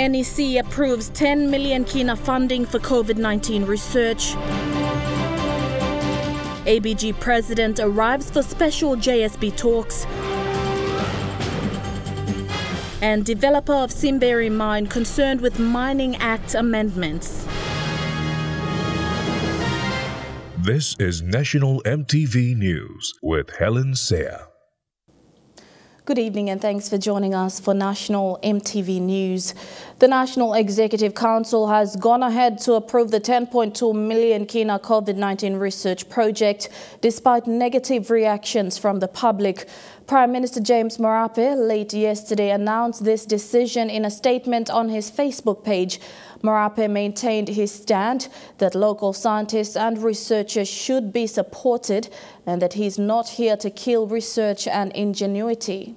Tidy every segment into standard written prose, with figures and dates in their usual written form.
NEC approves 10 million kina funding for COVID-19 research. ABG President arrives for special JSB talks. And developer of Simberi mine concerned with Mining Act amendments. This is National MTV News with Helen Seah. Good evening and thanks for joining us for National MTV News. The National Executive Council has gone ahead to approve the 10.2 million kina COVID-19 research project despite negative reactions from the public. Prime Minister James Marape late yesterday announced this decision in a statement on his Facebook page. Marape maintained his stand that local scientists and researchers should be supported and that he is not here to kill research and ingenuity.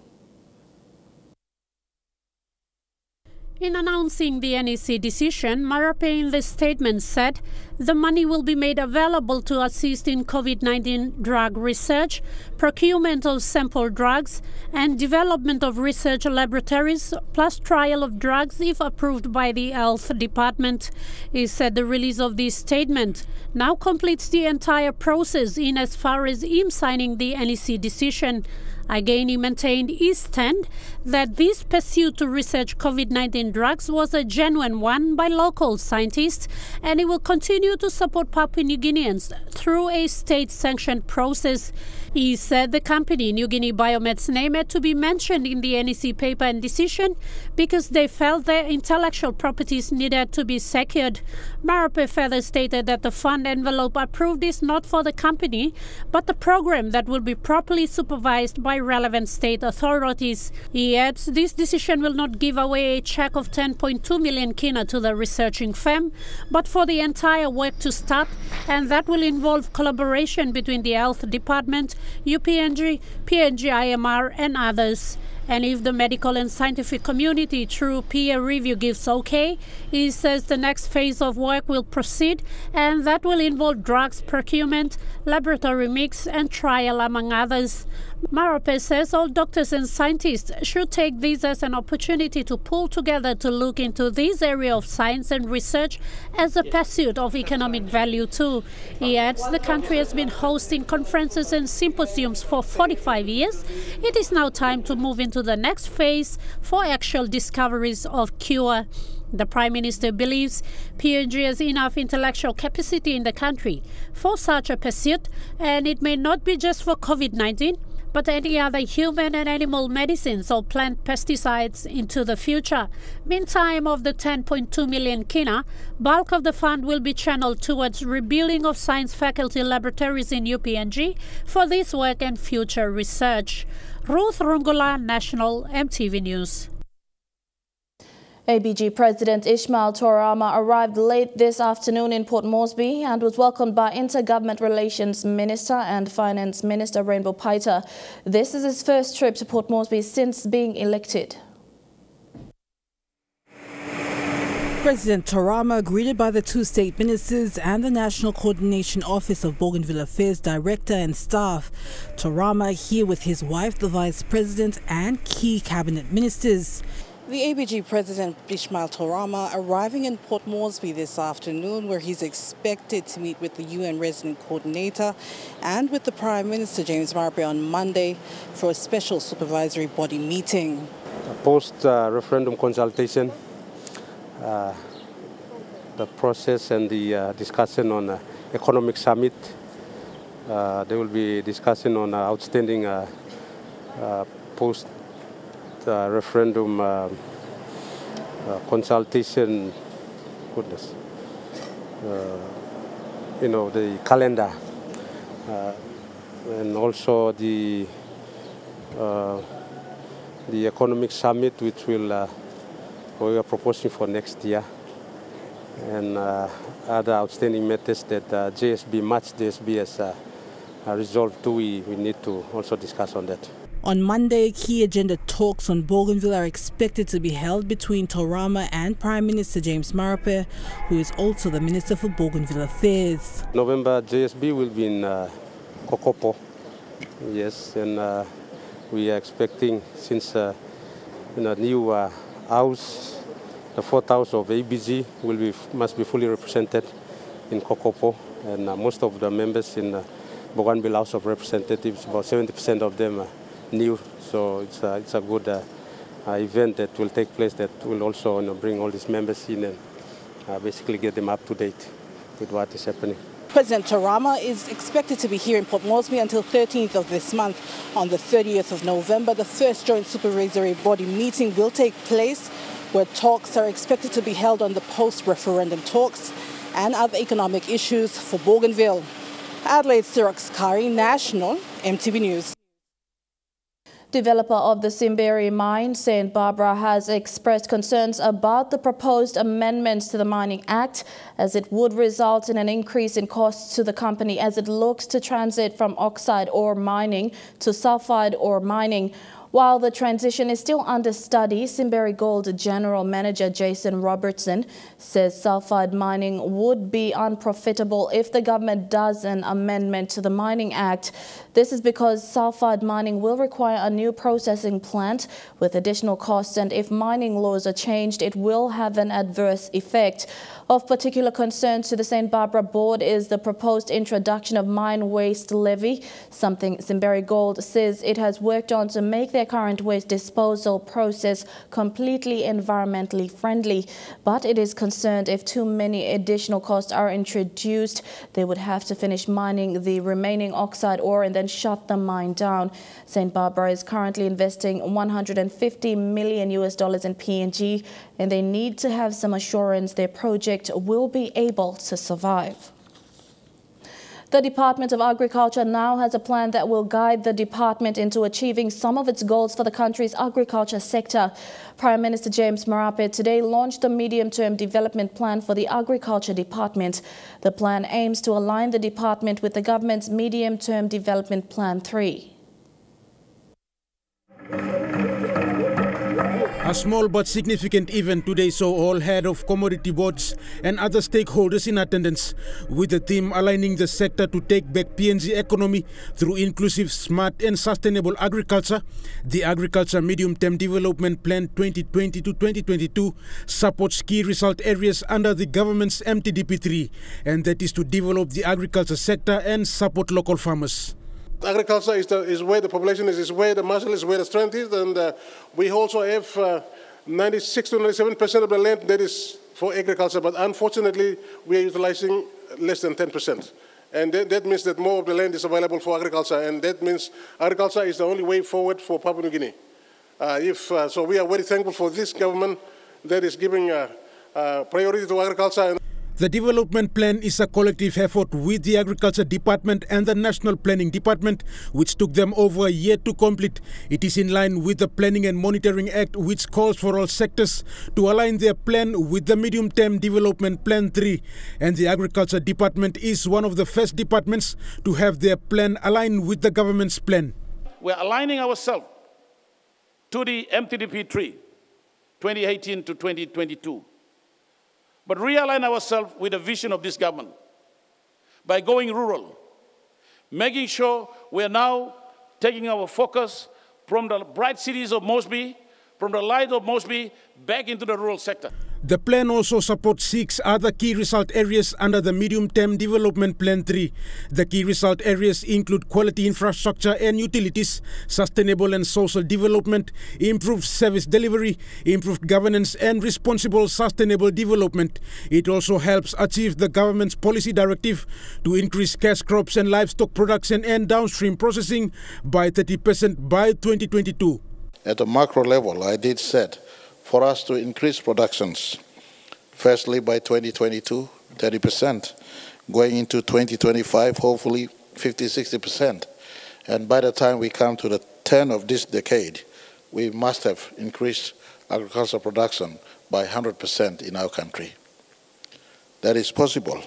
In announcing the NEC decision, Marape in the statement said the money will be made available to assist in COVID-19 drug research, procurement of sample drugs, and development of research laboratories, plus trial of drugs if approved by the Health Department. He said the release of this statement now completes the entire process in as far as him signing the NEC decision. Again, he maintained his stand that this pursuit to research COVID-19 drugs was a genuine one by local scientists, and he will continue to support Papua New Guineans through a state-sanctioned process. He said the company New Guinea Biomed's name had to be mentioned in the NEC paper and decision because they felt their intellectual properties needed to be secured. Marape further stated that the fund envelope approved is not for the company, but the program that will be properly supervised by relevant state authorities. He adds this decision will not give away a check of 10.2 million kina to the researching firm, but for the entire work to start, and that will involve collaboration between the Health Department, UPNG, PNGIMR and others. And if the medical and scientific community through peer review gives okay, he says the next phase of work will proceed, and that will involve drugs procurement, laboratory mix and trial among others. Marape says all doctors and scientists should take this as an opportunity to pull together to look into this area of science and research as a pursuit of economic value too. He adds the country has been hosting conferences and symposiums for 45 years. It is now time to move into the next phase for actual discoveries of cure. The Prime Minister believes PNG has enough intellectual capacity in the country for such a pursuit, and it may not be just for COVID-19, but any other human and animal medicines or plant pesticides into the future. Meantime, of the 10.2 million kina, bulk of the fund will be channeled towards rebuilding of science faculty laboratories in UPNG for this work and future research. Ruth Rungula, National MTV News. ABG President Ishmael Torama arrived late this afternoon in Port Moresby and was welcomed by Intergovernment Relations Minister and Finance Minister Rainbow Paita. This is his first trip to Port Moresby since being elected. President Torama, greeted by the two state ministers and the National Coordination Office of Bougainville Affairs Director and staff. Torama here with his wife, the Vice President, and key cabinet ministers. The ABG President Ishmael Torama arriving in Port Moresby this afternoon, where he's expected to meet with the UN Resident Coordinator and with the Prime Minister James Marape on Monday for a special supervisory body meeting. Post-referendum consultation, the process and the discussion on economic summit. They will be discussing on outstanding post-referendum consultation, the calendar, and also the economic summit, which we are proposing for next year, and other outstanding matters that much JSB has resolved to. We need to also discuss on that. On Monday, key agenda talks on Bougainville are expected to be held between Torama and Prime Minister James Marape, who is also the Minister for Bougainville Affairs. November, JSB will be in Kokopo, yes, and we are expecting, since new house The 4th house of ABG must be fully represented in Kokopo, and most of the members in Bougainville House of Representatives, about 70% of them are new. So it's a good event that will take place that will also bring all these members in and basically get them up to date with what is happening. President Tarama is expected to be here in Port Moresby until 13th of this month. On the 30th of November, the first joint supervisory body meeting will take place, where talks are expected to be held on the post-referendum talks and other economic issues for Bougainville. Adelaide Sirokskari, National MTV News. Developer of the Simberi mine, St. Barbara, has expressed concerns about the proposed amendments to the Mining Act, as it would result in an increase in costs to the company as it looks to transit from oxide ore mining to sulfide ore mining. While the transition is still under study, Simberi Gold General Manager Jason Robertson says sulfide mining would be unprofitable if the government does an amendment to the Mining Act. This is because sulfide mining will require a new processing plant with additional costs, and if mining laws are changed, it will have an adverse effect. Of particular concern to the St. Barbara board is the proposed introduction of mine waste levy, something Simberi Gold says it has worked on to make their current waste disposal process completely environmentally friendly. But it is concerned if too many additional costs are introduced, they would have to finish mining the remaining oxide ore and then shut the mine down. St. Barbara is currently investing $150 million in PNG, and they need to have some assurance their project will be able to survive. The Department of Agriculture now has a plan that will guide the department into achieving some of its goals for the country's agriculture sector. Prime Minister James Marape today launched the medium-term development plan for the Agriculture Department. The plan aims to align the department with the government's medium-term development plan 3. A small but significant event today saw all head of commodity boards and other stakeholders in attendance, with the theme aligning the sector to take back PNG economy through inclusive, smart and sustainable agriculture. The Agriculture Medium-Term Development Plan 2020 to 2022 supports key result areas under the government's MTDP3, and that is to develop the agriculture sector and support local farmers. Agriculture is where the population is where the muscle is, where the strength is, and we also have 96 to 97% of the land that is for agriculture, but unfortunately we are utilizing less than 10%. And that means that more of the land is available for agriculture, and that means agriculture is the only way forward for Papua New Guinea. So we are very thankful for this government that is giving priority to agriculture. The development plan is a collective effort with the Agriculture Department and the National Planning Department, which took them over a year to complete. It is in line with the Planning and Monitoring Act, which calls for all sectors to align their plan with the Medium-Term Development Plan 3. And the Agriculture Department is one of the first departments to have their plan aligned with the government's plan. We're aligning ourselves to the MTDP 3, 2018 to 2022. But realign ourselves with the vision of this government by going rural, making sure we are now taking our focus from the bright cities of Moresby, from the light of Moresby, back into the rural sector. The plan also supports 6 other key result areas under the Medium-Term Development Plan 3. The key result areas include quality infrastructure and utilities, sustainable and social development, improved service delivery, improved governance and responsible sustainable development. It also helps achieve the government's policy directive to increase cash crops and livestock production and downstream processing by 30% by 2022. At a macro level, I did set for us to increase productions, firstly by 2022, 30%, going into 2025, hopefully 50-60%. And by the time we come to the turn of this decade, we must have increased agricultural production by 100% in our country. That is possible.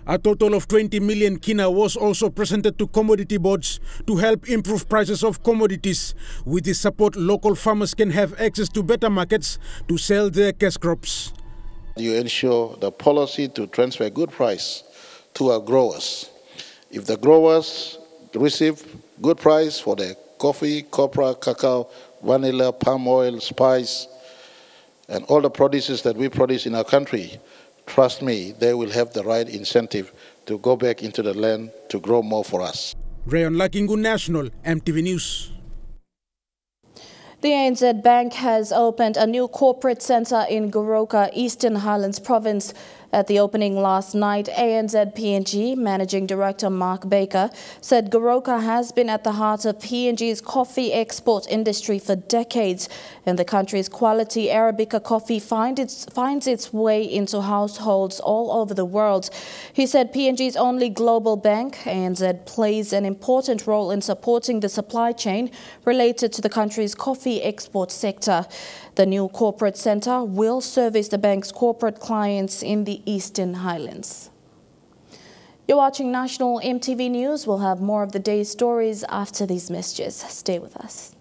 A total of 20 million kina was also presented to commodity boards to help improve prices of commodities. With this support, local farmers can have access to better markets to sell their cash crops. You ensure the policy to transfer good price to our growers. If the growers receive good price for their coffee, copra, cacao, vanilla, palm oil, spice, And all the produces that we produce in our country, trust me, they will have the right incentive to go back into the land to grow more for us. Rayon Lakingu National, MTV News. The Anz Bank has opened a new corporate centre in Goroka, Eastern Highlands Province. At the opening last night, ANZ PNG Managing Director Mark Baker said Goroka has been at the heart of PNG's coffee export industry for decades, and the country's quality Arabica coffee finds its way into households all over the world. He said PNG's only global bank, ANZ, plays an important role in supporting the supply chain related to the country's coffee export sector. The new corporate centre will service the bank's corporate clients in the Eastern Highlands. You're watching National MTV News. We'll have more of the day's stories after these messages. Stay with us.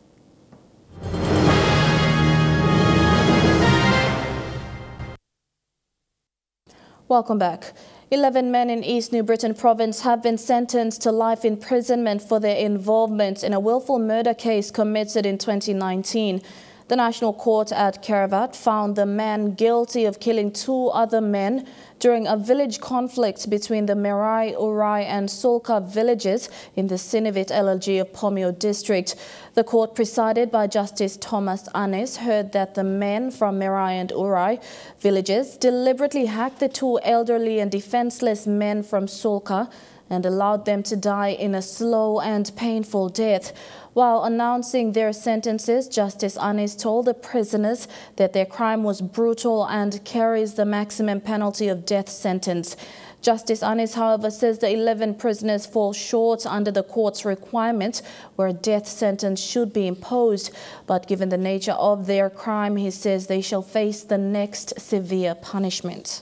Welcome back. 11 men in East New Britain Province have been sentenced to life imprisonment for their involvement in a willful murder case committed in 2019. The National Court at Karavat found the man guilty of killing 2 other men during a village conflict between the Merai, Urai and Solka villages in the Sinivit LLG of Pomio district. The court, presided by Justice Thomas Anz, heard that the men from Merai and Urai villages deliberately hacked the 2 elderly and defenseless men from Solka and allowed them to die in a slow and painful death. While announcing their sentences, Justice Anz told the prisoners that their crime was brutal and carries the maximum penalty of death sentence. Justice Anz, however, says the 11 prisoners fall short under the court's requirement where a death sentence should be imposed. But given the nature of their crime, he says they shall face the next severe punishment.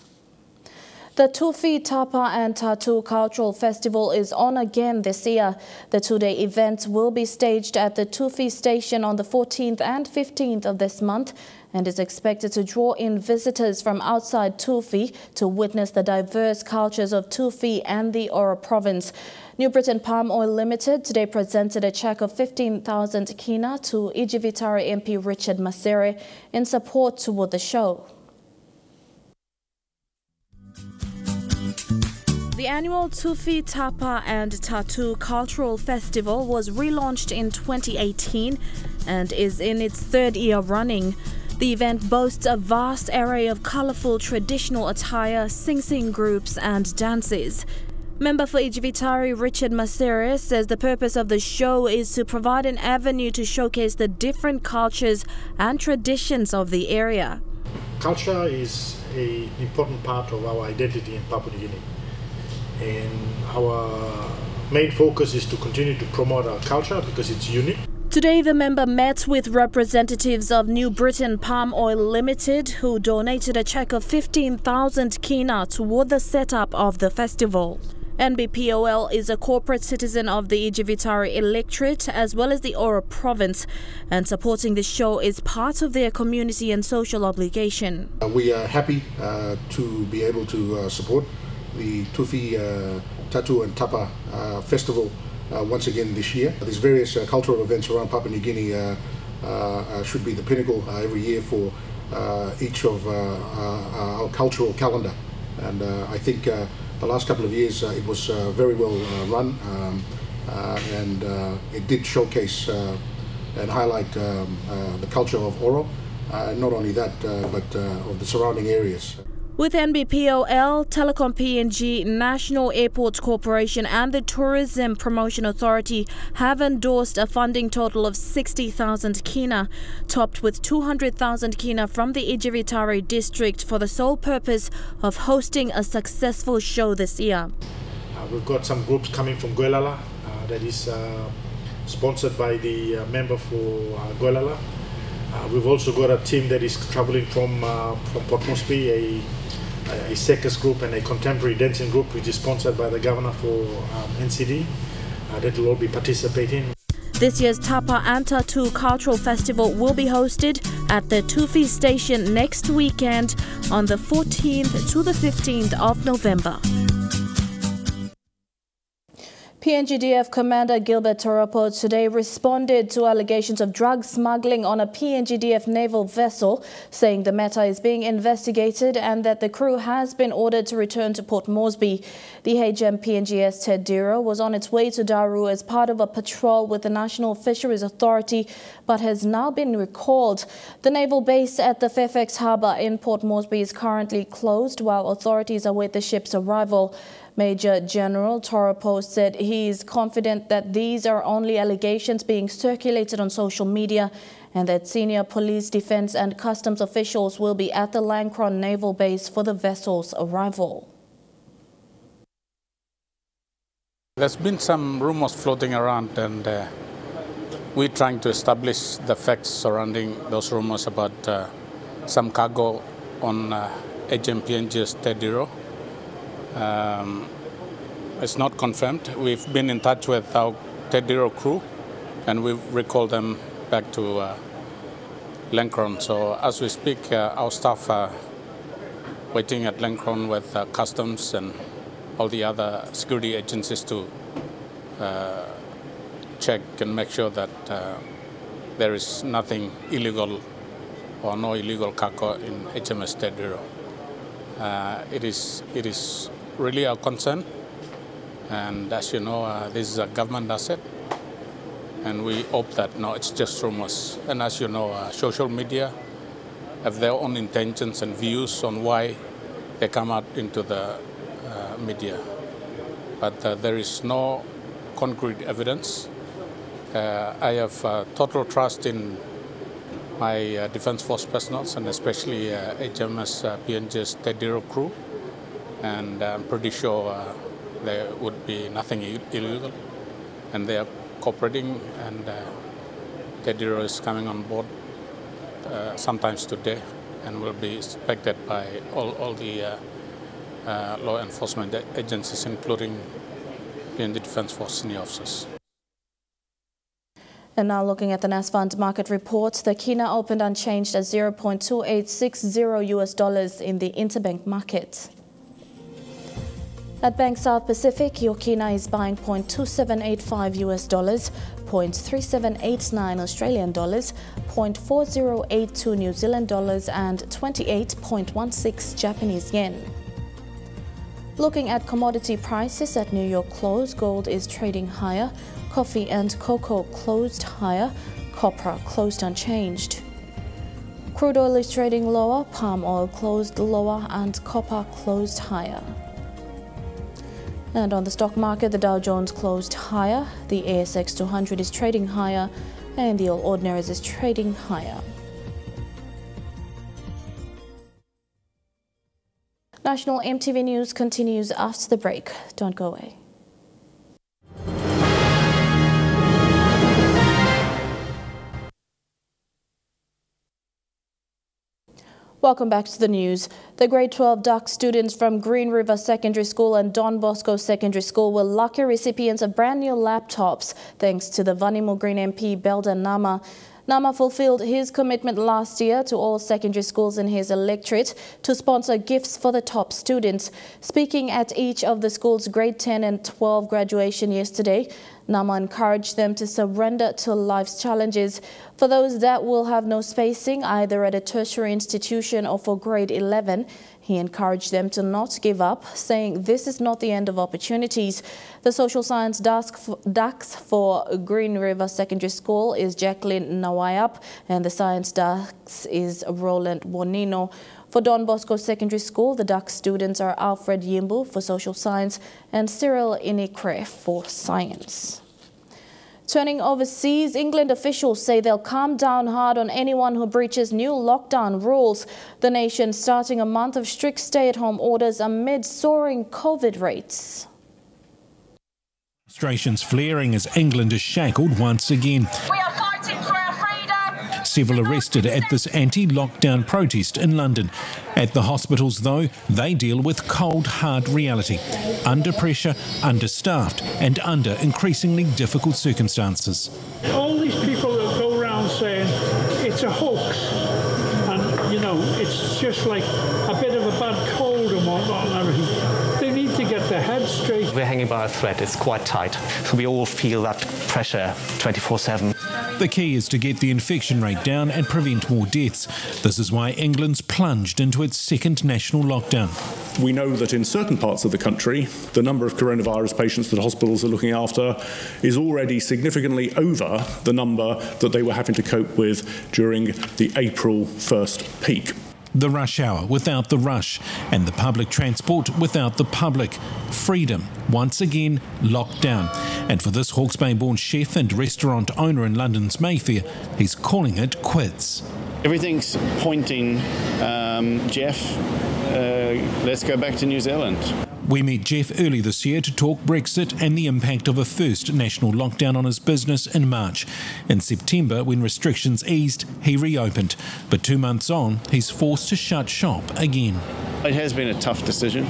The Tufi, Tapa and Tattoo Cultural Festival is on again this year. The 2-day event will be staged at the Tufi station on the 14th and 15th of this month and is expected to draw in visitors from outside Tufi to witness the diverse cultures of Tufi and the Ora province. New Britain Palm Oil Limited today presented a cheque of 15,000 kina to Ijivitari MP Richard Masere in support toward the show. The annual Tufi, Tapa and Tattoo Cultural Festival was relaunched in 2018 and is in its 3rd year running. The event boasts a vast array of colourful traditional attire, sing-sing groups and dances. Member for Ijivitari Richard Masere says the purpose of the show is to provide an avenue to showcase the different cultures and traditions of the area. Culture is an important part of our identity in Papua New Guinea. And our main focus is to continue to promote our culture because it's unique. Today, the member met with representatives of New Britain Palm Oil Limited, who donated a cheque of 15,000 kina toward the setup of the festival. NBPOL is a corporate citizen of the Ijivitari electorate as well as the Ora province, and supporting the show is part of their community and social obligation. We are happy to be able to support the Tufi, Tattoo and Tapa festival once again this year. These various cultural events around Papua New Guinea should be the pinnacle every year for each of our cultural calendar. And I think the last couple of years it was very well run and it did showcase and highlight the culture of Oro, not only that but of the surrounding areas. With NBPOL, Telecom PNG, National Airports Corporation and the Tourism Promotion Authority have endorsed a funding total of 60,000 kina, topped with 200,000 kina from the Ijivitari district for the sole purpose of hosting a successful show this year. We've got some groups coming from Guelala that is sponsored by the member for Guelala. We've also got a team that is traveling from Port Moresby, a circus group and a contemporary dancing group which is sponsored by the governor for NCD that will all be participating. This year's Tapa and Tattoo Cultural Festival will be hosted at the Tufi station next weekend on the 14th to the 15th of November. PNGDF Commander Gilbert Toropo today responded to allegations of drug smuggling on a PNGDF naval vessel, saying the matter is being investigated and that the crew has been ordered to return to Port Moresby. The HMPNGS Ted Diro was on its way to Daru as part of a patrol with the National Fisheries Authority, but has now been recalled. The naval base at the Fairfax Harbour in Port Moresby is currently closed while authorities await the ship's arrival. Major General Toropo said he is confident that these are only allegations being circulated on social media and that senior police, defence and customs officials will be at the Lancron Naval Base for the vessel's arrival. There's been some rumours floating around, and we're trying to establish the facts surrounding those rumours about some cargo on HMPNGS Ted Diro. It's not confirmed. We've been in touch with our Ted Diro crew and we've recalled them back to Lancron. So as we speak, our staff are waiting at Lancron with customs and all the other security agencies to check and make sure that there is nothing illegal or no illegal cargo in HMS Ted Diro. It is really our concern, and as you know, this is a government asset, and we hope that no, it's just rumors. And as you know, social media have their own intentions and views on why they come out into the media, but there is no concrete evidence. I have total trust in my Defence Force personnel and especially HMS PNG's Ted Diro crew, and I'm pretty sure there would be nothing illegal, and they are cooperating, and Ted Diro is coming on board sometimes today and will be inspected by all the law enforcement agencies, including PNG Defence Force senior officers. And now looking at the NASFund market report, the Kina opened unchanged at $0.2860 in the interbank market. At Bank South Pacific, your Kina is buying $0.2785 $0.3789 Australian dollars, $0.4082 New Zealand dollars and 28.16 Japanese yen. Looking at commodity prices at New York close, gold is trading higher. Coffee and cocoa closed higher, copra closed unchanged. Crude oil is trading lower, palm oil closed lower and copper closed higher. And on the stock market, the Dow Jones closed higher, the ASX 200 is trading higher and the All Ordinaries is trading higher. National EMTV News continues after the break. Don't go away. Welcome back to the news. The grade 12 DUC students from Green River Secondary School and Don Bosco Secondary School were lucky recipients of brand new laptops thanks to the Vanimu Green MP Beldan Nama. Nama fulfilled his commitment last year to all secondary schools in his electorate to sponsor gifts for the top students. Speaking at each of the school's grade 10 and 12 graduation yesterday, Nama encouraged them to surrender to life's challenges. For those that will have no spacing either at a tertiary institution or for grade 11, he encouraged them to not give up, saying this is not the end of opportunities. The social science DUX for Green River Secondary School is Jacqueline Nawayap, and the science DUX is Roland Bonino. For Don Bosco Secondary School, the DUX students are Alfred Yimbu for social science and Cyril Inikre for science. Turning overseas, England officials say they'll come down hard on anyone who breaches new lockdown rules. The nation starting a month of strict stay-at-home orders amid soaring COVID rates. Frustrations flaring as England is shackled once again. We are fighting for our freedom. Several arrested at this anti-lockdown protest in London. At the hospitals, though, they deal with cold, hard reality. Under pressure, understaffed and under increasingly difficult circumstances. All these people that go around saying it's a hoax and, you know, it's just like a bit of a bad cold and whatnot and everything. They need to get their heads straight. We're hanging by a thread. It's quite tight. So we all feel that pressure 24/7. The key is to get the infection rate down and prevent more deaths. This is why England's plunged into its second national lockdown. We know that in certain parts of the country, the number of coronavirus patients that hospitals are looking after is already significantly over the number that they were having to cope with during the April 1st peak. The rush hour without the rush, and the public transport without the public. Freedom, once again, locked down. And for this Hawke's Bay-born chef and restaurant owner in London's Mayfair, he's calling it quits. Everything's pointing, Jeff, let's go back to New Zealand. We met Jeff early this year to talk Brexit and the impact of a first national lockdown on his business in March. In September, when restrictions eased, he reopened. But 2 months on, he's forced to shut shop again. It has been a tough decision.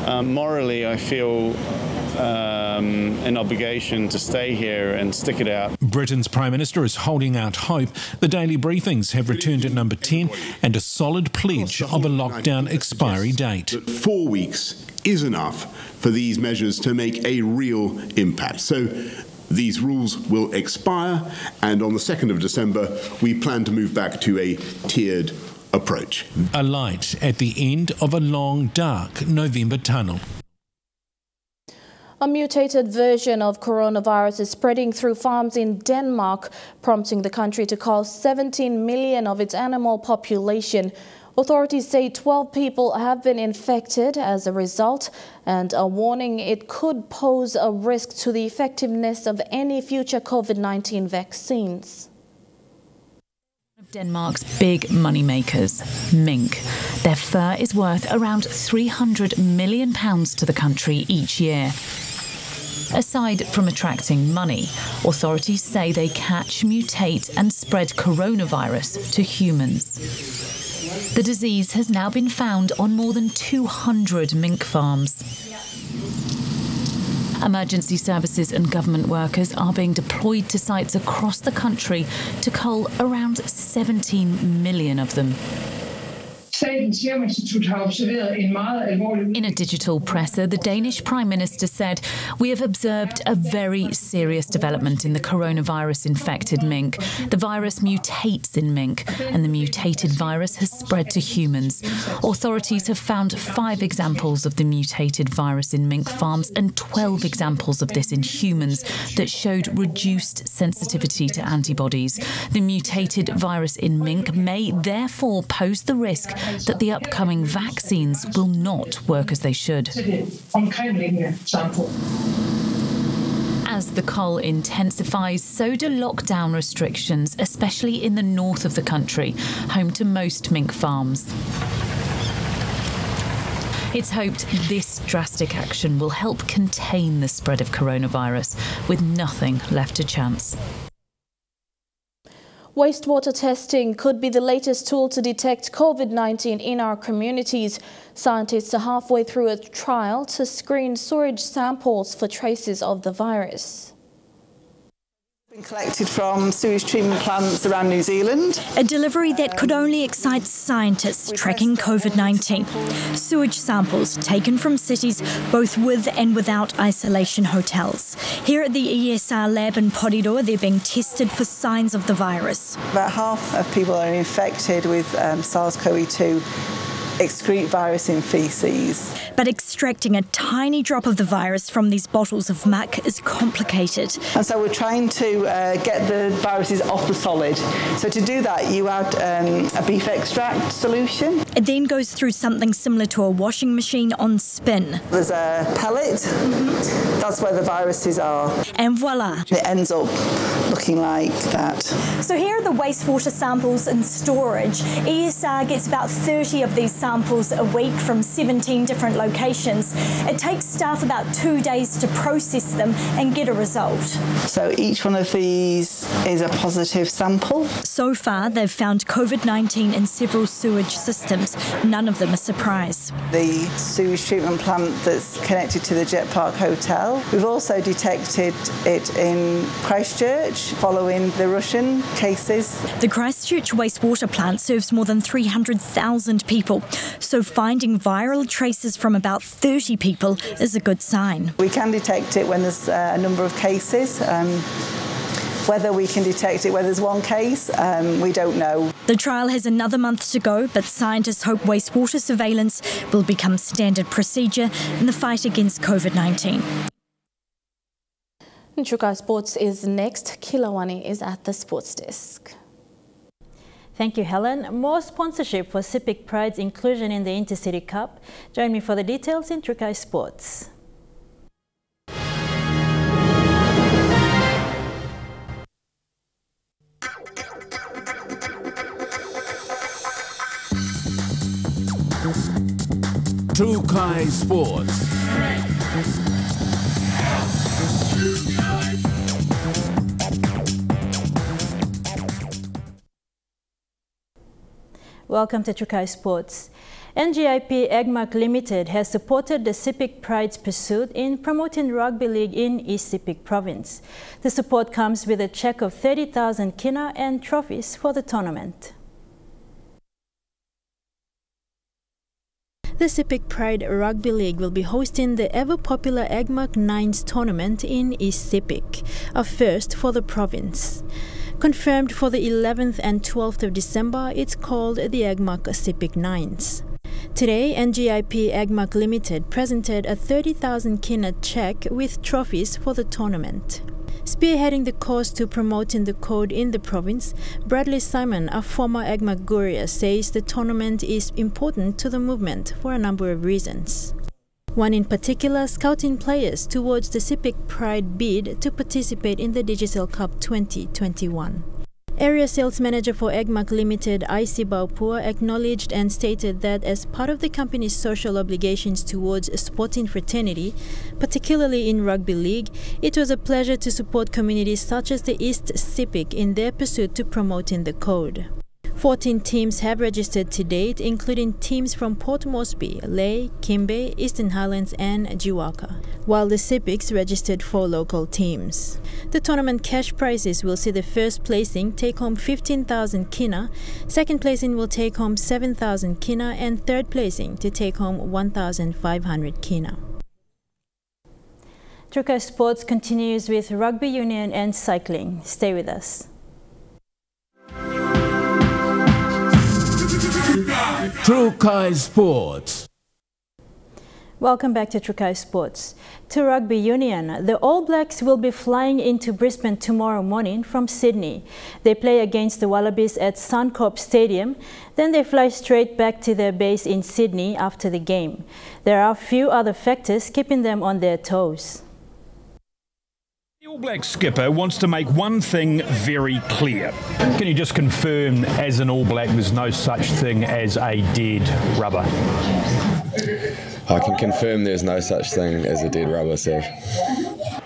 Morally, I feel an obligation to stay here and stick it out. Britain's Prime Minister is holding out hope. The daily briefings have returned at number 10 and a solid pledge of a lockdown expiry date. 4 weeks is enough for these measures to make a real impact. So these rules will expire, and on the 2nd of December, we plan to move back to a tiered approach. A light at the end of a long, dark November tunnel. A mutated version of coronavirus is spreading through farms in Denmark, prompting the country to cull 17 million of its animal population. Authorities say 12 people have been infected as a result and are warning it could pose a risk to the effectiveness of any future COVID-19 vaccines. Denmark's big moneymakers, mink. Their fur is worth around £300 million to the country each year. Aside from attracting money, authorities say they catch, mutate and spread coronavirus to humans. The disease has now been found on more than 200 mink farms. Emergency services and government workers are being deployed to sites across the country to cull around 17 million of them. In a digital presser, the Danish Prime Minister said, "We have observed a very serious development in the coronavirus-infected mink. The virus mutates in mink, and the mutated virus has spread to humans. Authorities have found 5 examples of the mutated virus in mink farms and 12 examples of this in humans that showed reduced sensitivity to antibodies. The mutated virus in mink may therefore pose the risk that the upcoming vaccines will not work as they should." As the cull intensifies, so do lockdown restrictions, especially in the north of the country, home to most mink farms. It's hoped this drastic action will help contain the spread of coronavirus, with nothing left to chance. Wastewater testing could be the latest tool to detect COVID-19 in our communities. Scientists are halfway through a trial to screen sewage samples for traces of the virus. Been collected from sewage treatment plants around New Zealand. A delivery that could only excite scientists tracking COVID-19. Sewage samples taken from cities both with and without isolation hotels. Here at the ESR lab in Porirua, they're being tested for signs of the virus. About half of people are infected with SARS-CoV-2 excrete virus in faeces. But extracting a tiny drop of the virus from these bottles of muck is complicated. And so we're trying to get the viruses off the solid. So to do that, you add a beef extract solution. It then goes through something similar to a washing machine on spin. There's a pellet. That's where the viruses are. And voila. It ends up looking like that. So here are the wastewater samples in storage. ESR gets about 30 of these samples a week from 17 different locations. It takes staff about 2 days to process them and get a result. So each one of these is a positive sample. So far, they've found COVID-19 in several sewage systems. None of them a surprise. The sewage treatment plant that's connected to the Jet Park Hotel. We've also detected it in Christchurch following the Russian cases. The Christchurch wastewater plant serves more than 300,000 people. So finding viral traces from about 30 people is a good sign. We can detect it when there's a number of cases. Whether we can detect it, whether there's one case, we don't know. The trial has another month to go, but scientists hope wastewater surveillance will become standard procedure in the fight against COVID-19. Chukai Sports is next. Kilawani is at the sports desk. Thank you, Helen. More sponsorship for Civic Pride's inclusion in the Intercity Cup. Join me for the details in Chukai Sports. Chukai Sports. Welcome to Chukai Sports. NGIP Eggmark Limited has supported the Civic Pride's pursuit in promoting rugby league in East Sepik Province. The support comes with a cheque of 30,000 kina and trophies for the tournament. The Sepik Pride Rugby League will be hosting the ever-popular Eggmark Nines tournament in East Sepik, a first for the province. Confirmed for the 11th and 12th of December, it's called the Eggmark Sepik Nines. Today, NGIP Eggmark Limited presented a 30,000 kina cheque with trophies for the tournament. Spearheading the cause to promoting the code in the province, Bradley Simon, a former Eggmark Guria, says the tournament is important to the movement for a number of reasons. One in particular, scouting players towards the Sepik Pride bid to participate in the Digicel Cup 2021. Area Sales Manager for Eggmark Limited, IC Baupur, acknowledged and stated that as part of the company's social obligations towards sporting fraternity, particularly in rugby league, it was a pleasure to support communities such as the East Sepik in their pursuit to promoting the code. 14 teams have registered to date, including teams from Port Moresby, Lae, Kimbe, Eastern Highlands and Jiwaka, while the Sepiks registered 4 local teams. The tournament cash prizes will see the first placing take home 15,000 kina, second placing will take home 7,000 kina and third placing to take home 1,500 kina. Chukai Sports continues with rugby union and cycling. Stay with us. Chukai Sports. Welcome back to Chukai Sports. To rugby union, the All Blacks will be flying into Brisbane tomorrow morning from Sydney. They play against the Wallabies at Suncorp Stadium, then they fly straight back to their base in Sydney after the game. There are a few other factors keeping them on their toes. The All Black skipper wants to make one thing very clear. Can you just confirm, as an All Black, there's no such thing as a dead rubber? I can confirm there's no such thing as a dead rubber, Sav.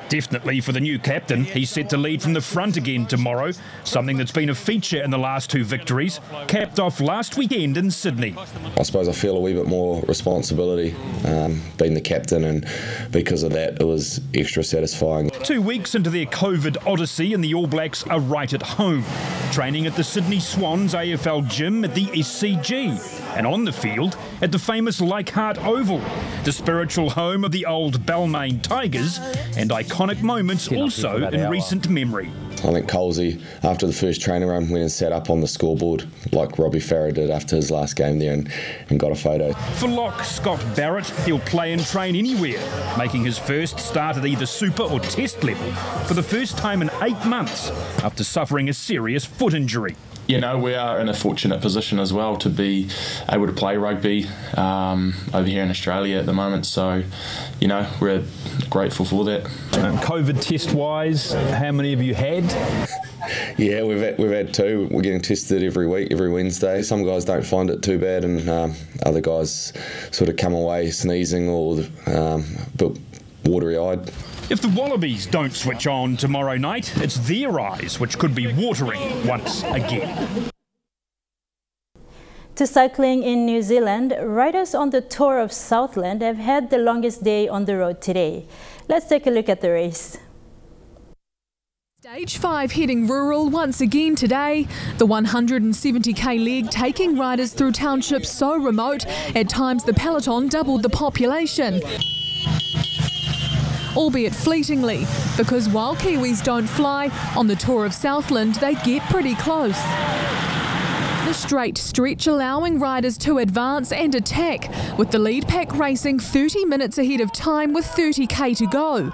Definitely for the new captain. He's set to lead from the front again tomorrow, something that's been a feature in the last 2 victories, capped off last weekend in Sydney. I suppose I feel a wee bit more responsibility being the captain, and because of that it was extra satisfying. 2 weeks into their COVID odyssey and the All Blacks are right at home, training at the Sydney Swans AFL gym at the SCG, and on the field at the famous Leichhardt Oval, the spiritual home of the old Balmain Tigers, and iconic moments also in recent memory. I think Colsey, after the first training run, went and sat up on the scoreboard like Robbie Farah did after his last game there and got a photo. For lock Scott Barrett, he'll play and train anywhere, making his first start at either super or test level for the first time in 8 months after suffering a serious foot injury. You know, we are in a fortunate position as well to be able to play rugby over here in Australia at the moment. So, you know, we're grateful for that. COVID test-wise, how many have you had? Yeah, we've had 2. We're getting tested every week, every Wednesday. Some guys don't find it too bad, and other guys sort of come away sneezing or a bit watery-eyed. If the Wallabies don't switch on tomorrow night, it's their eyes which could be watering once again. To cycling in New Zealand, riders on the Tour of Southland have had the longest day on the road today. Let's take a look at the race. Stage 5 heading rural once again today. The 170k leg taking riders through townships so remote, at times the peloton doubled the population. Albeit fleetingly, because while Kiwis don't fly, on the tour of Southland they get pretty close. The straight stretch allowing riders to advance and attack, with the lead pack racing 30 minutes ahead of time with 30k to go.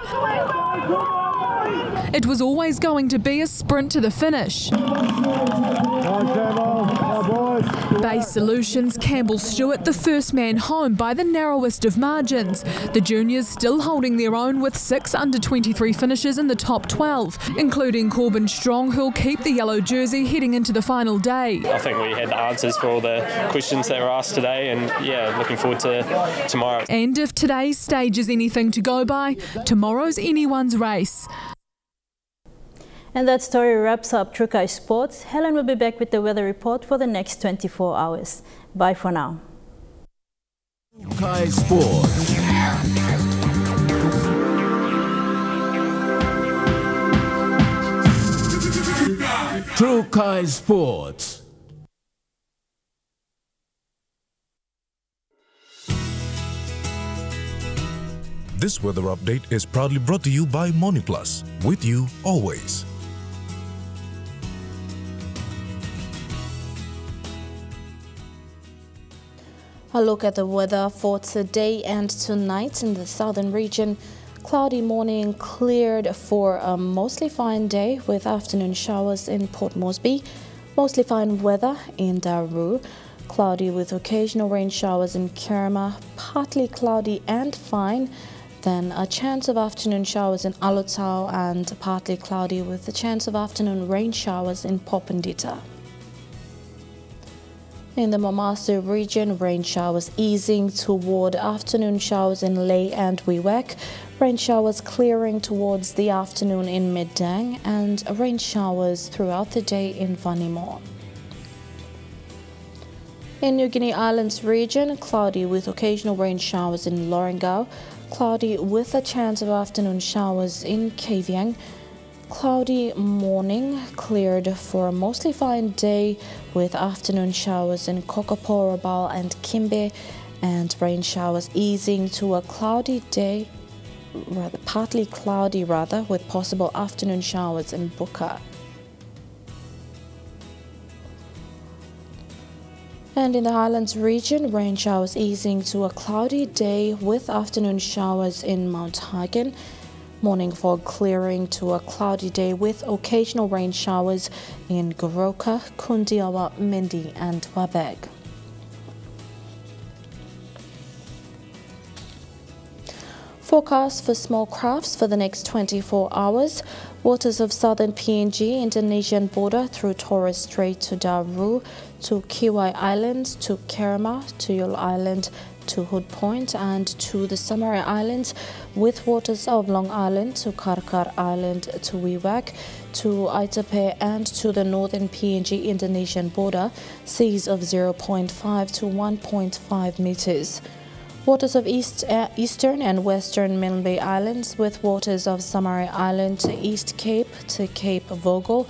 It was always going to be a sprint to the finish. Base Solutions Campbell Stewart the first man home by the narrowest of margins. The juniors still holding their own with 6 under-23 finishes in the top 12, including Corbin Strong, who'll keep the yellow jersey heading into the final day. I think we had the answers for all the questions that were asked today, and yeah, looking forward to tomorrow. And if today's stage is anything to go by, tomorrow's anyone's race. And that story wraps up Trukai Sports. Helen will be back with the weather report for the next 24 hours. Bye for now. Trukai Sports. Trukai Sports. This weather update is proudly brought to you by Moniplus, with you always. A look at the weather for today and tonight in the southern region. Cloudy morning, cleared for a mostly fine day with afternoon showers in Port Moresby. Mostly fine weather in Daru. Cloudy with occasional rain showers in Kerma. Partly cloudy and fine. Then a chance of afternoon showers in Alotau and partly cloudy with a chance of afternoon rain showers in Popondita. In the Mamasu region, rain showers easing toward afternoon showers in Lae and Wewak. Rain showers clearing towards the afternoon in Midang and rain showers throughout the day in Vanimon. In New Guinea Islands region, cloudy with occasional rain showers in Lorengau. Cloudy with a chance of afternoon showers in Kavieng. Cloudy morning, cleared for a mostly fine day with afternoon showers in Kokopo, Rabaul and Kimbe, and rain showers easing to a cloudy day, partly cloudy with possible afternoon showers in Buka. And in the Highlands region, rain showers easing to a cloudy day with afternoon showers in Mount Hagen. Morning fog clearing to a cloudy day with occasional rain showers in Goroka, Kundiawa, Mindi and Wabeg. Forecast for small crafts for the next 24 hours. Waters of southern PNG Indonesian border through Torres Strait to Daru, to Kiwai Island, to Kerma, to Yule Island, to Hood Point and to the Samari Islands, with waters of Long Island to Karkar Island to Wewak, to Aitape and to the northern PNG Indonesian border, seas of 0.5 to 1.5 meters. Waters of eastern and western Milne Bay Islands, with waters of Samari Island to East Cape to Cape Vogel,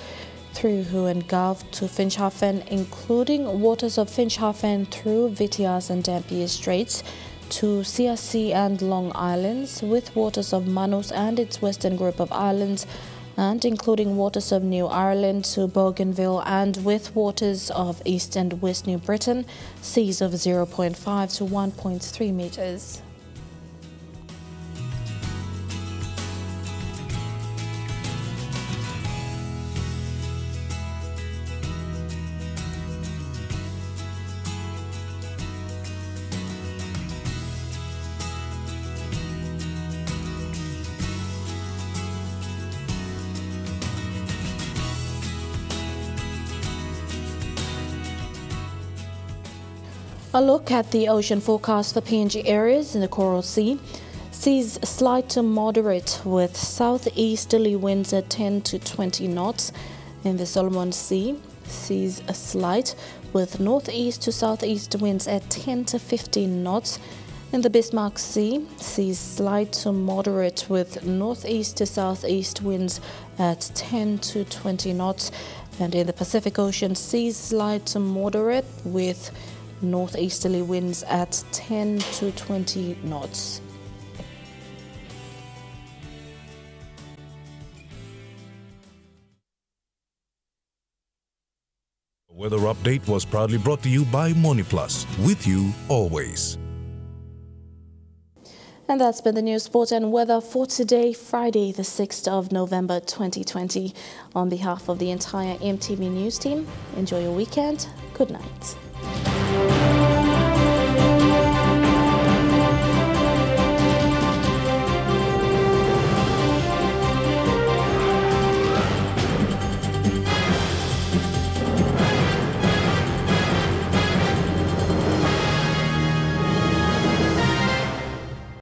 through Huon Gulf to Finschhafen, including waters of Finschhafen through Vitiaz and Dampier Straits to CRC and Long Islands, with waters of Manus and its western group of islands, and including waters of New Ireland to Bougainville, and with waters of East and West New Britain, seas of 0.5 to 1.3 meters. A look at the ocean forecast for PNG areas in the Coral Sea. Seas slight to moderate with southeasterly winds at 10 to 20 knots. In the Solomon Sea, seas slight with northeast to southeast winds at 10 to 15 knots. In the Bismarck Sea, seas slight to moderate with northeast to southeast winds at 10 to 20 knots. And in the Pacific Ocean, seas slight to moderate with northeasterly winds at 10 to 20 knots. Weather update was proudly brought to you by MoneyPlus, with you always. And that's been the news, sport and weather for today, Friday, the 6th of November 2020. On behalf of the entire EMTV News team, enjoy your weekend. Good night.